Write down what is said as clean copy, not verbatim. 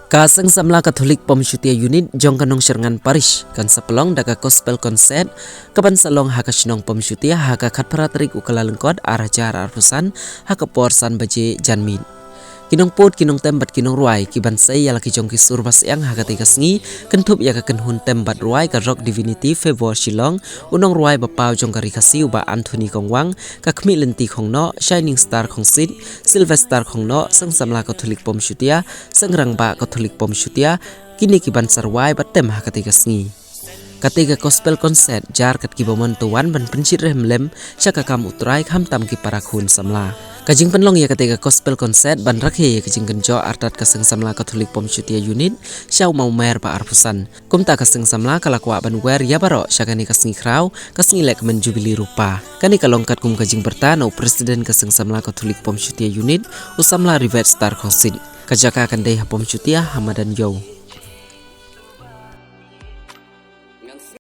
Kaseng Samla Katholik Pomshutia unit jong kanong serangan parish kan sapelong daga gospel concert kaban salong haka sinong Pomshutia haka kat paratrik ukalalengkod arah jar arfusan haka porsan baje janmin. Kinong pot kinong tembat kinong ruai kiban say yala kijong kisur bas yang haka tigas ngi kentup ya kenhun tembat ruai ka rock divinity favor silong unong ruai bapau jong ka rikasiu ba Anthony Kongwang ka khmi lenti khongno shining star khongsit silver star khongno Seng Samla Katholik Pomshutia sengrang ba Katholik Pomshutia kini kiban sarwai batem haka tigas ngi. Katiga gospel concert jar kat kibomon tuan ban prinsip remlem syaka kam utrai kham tam ki parakhun Samla. Kajing penlong ya ketiga gospel concert ban rakhe ya kajing kenjo artat kaseng Samla Katholik Pomshutia unit syau mau mer pa arpusan. Kumta kaseng Samla kalakwa ban wer ya baro syaka ni kasngi kraw kasngi lek men jubili rupa. Kani kalongkat kum kajing bertano presiden kaseng Samla Katholik Pomshutia unit usamla rivet star khongsin. Kajaka kan dei Pomshutia hamadan yo.